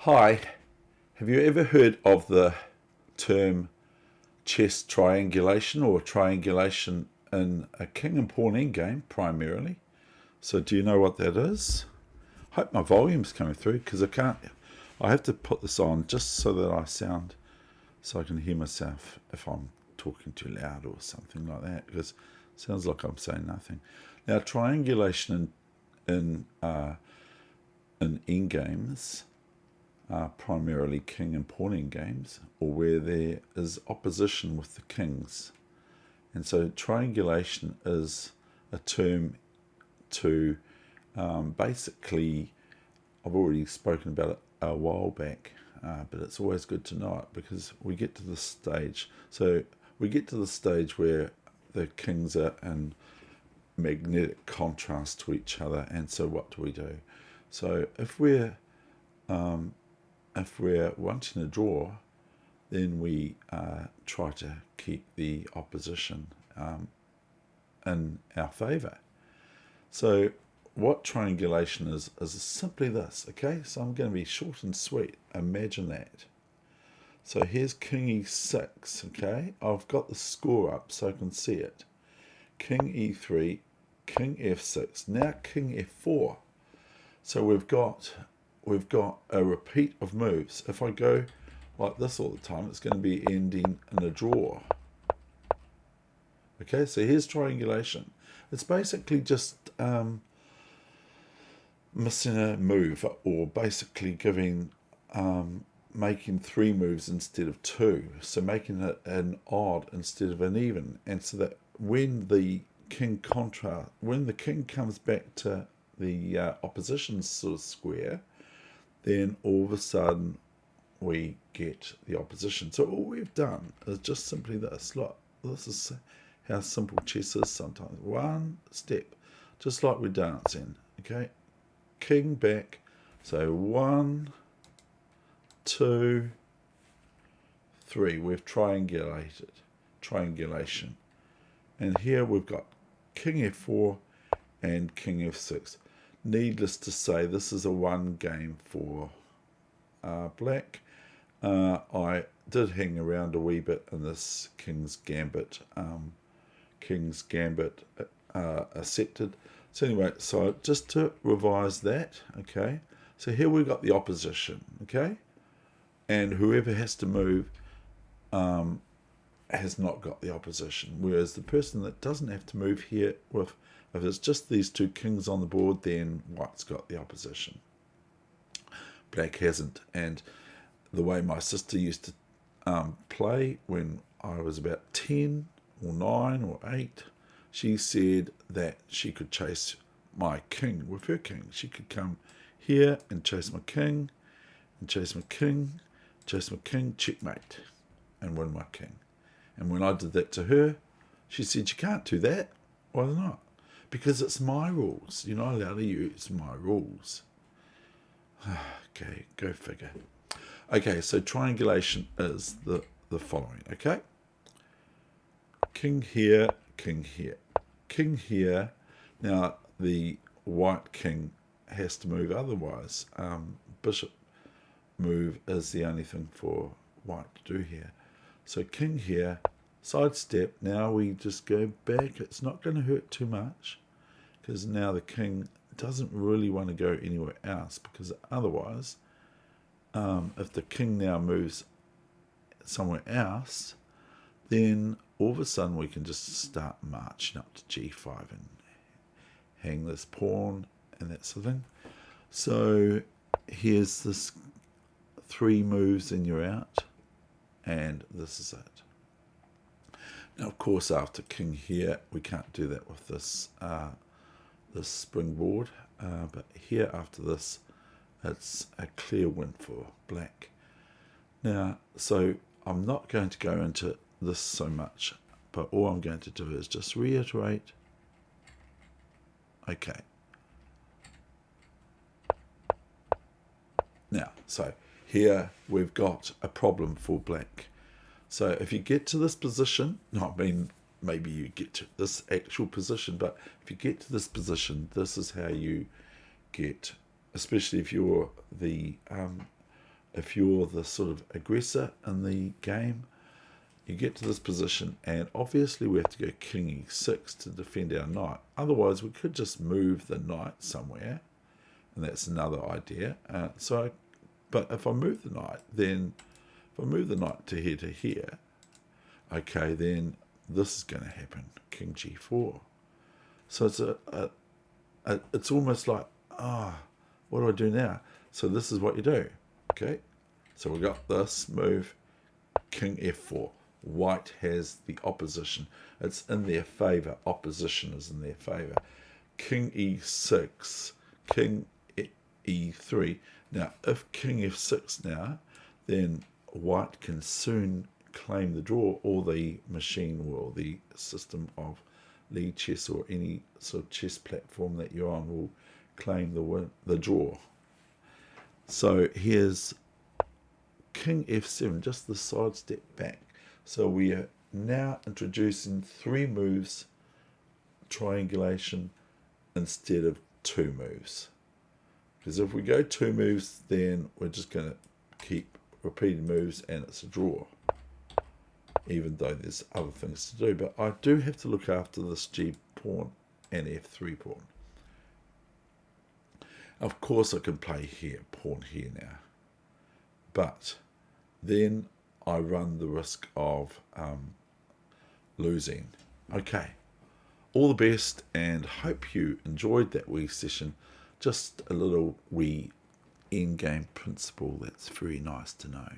Hi, have you ever heard of the term chess triangulation or triangulation in a king and pawn endgame primarily? So do you know what that is? Hope my volume's coming through because I have to put this on just so that I can hear myself if I'm talking too loud or something like that, because it sounds like I'm saying nothing. Now, triangulation in endgames, primarily king and pawn endgames, or where there is opposition with the kings. And so triangulation is a term to basically, I've already spoken about it a while back, but it's always good to know it because we get to this stage. So we get to the stage where the kings are in magnetic contrast to each other, and so what do? So if we're wanting a draw, then we try to keep the opposition in our favour. So what triangulation is simply this, okay? So I'm going to be short and sweet. Imagine that. So here's king e6, okay? I've got the score up so I can see it. King e3, king f6, now king f4. So we've got a repeat of moves. If I go like this all the time, it's going to be ending in a draw. Okay, so here's triangulation. It's basically just missing a move, or basically making three moves instead of two. So making it an odd instead of an even. And so that when the king comes back to the opposition sort of square, then all of a sudden we get the opposition. So all we've done is just simply this. Look, this is how simple chess is sometimes. One step, just like we're dancing. Okay, king back. So 1, 2, 3. We've triangulation. And here we've got king f4 and king f6. Needless to say, this is a one game for black. I did hang around a wee bit in this King's Gambit. Accepted. So anyway, so just to revise that, okay. So here we've got the opposition, okay, and whoever has to move has not got the opposition. Whereas the person that doesn't have to move here, if it's just these two kings on the board, then white's got the opposition. Black hasn't. And the way my sister used to play when I was about 10 or 9 or 8, she said that she could chase my king with her king. She could come here and chase my king, and chase my king, checkmate, and win my king. And when I did that to her, she said, "You can't do that." Why not? Because it's my rules. You're not allowed to use my rules. Okay, go figure. Okay, so triangulation is the following, okay? King here, king here, king here. Now, the white king has to move, otherwise bishop move is the only thing for white to do here. So king here, sidestep. Now we just go back. It's not going to hurt too much because now the king doesn't really want to go anywhere else, because otherwise, if the king now moves somewhere else, then all of a sudden we can just start marching up to g5 and hang this pawn and that sort of thing. So here's this 3 moves and you're out, and this is it. Now, of course, after king here, we can't do that with this this springboard, but here after this, it's a clear win for black. Now, so I'm not going to go into this so much, but all I'm going to do is just reiterate. Okay. Now, so here we've got a problem for black. So if you get to this position, no, I mean, maybe you get to this actual position, but if you get to this position, this is how you get, especially if you're the if you're the sort of aggressor in the game, you get to this position, and obviously we have to go king e6 to defend our knight. Otherwise, we could just move the knight somewhere, and that's another idea. But if I move the knight, then if I move the knight to here, okay, then this is going to happen, king g4. So it's almost like, what do I do now? So this is what you do, okay? So we got this move, king f4. White has the opposition. It's in their favour. Opposition is in their favour. King e6, king e3. Now, if king f6 now, then white can soon claim the draw, or the machine or the system of lead chess or any sort of chess platform that you're on will claim the draw. So here's king f7, just the side step back. So we are now introducing 3 moves, triangulation, instead of 2 moves. Because if we go 2 moves, then we're just going to keep repeating moves and it's a draw, even though there's other things to do. But I do have to look after this g pawn and f3 pawn. Of course I can play here, pawn here now, but then I run the risk of losing. Okay, all the best, and hope you enjoyed that wee session. Just a little wee endgame principle that's very nice to know.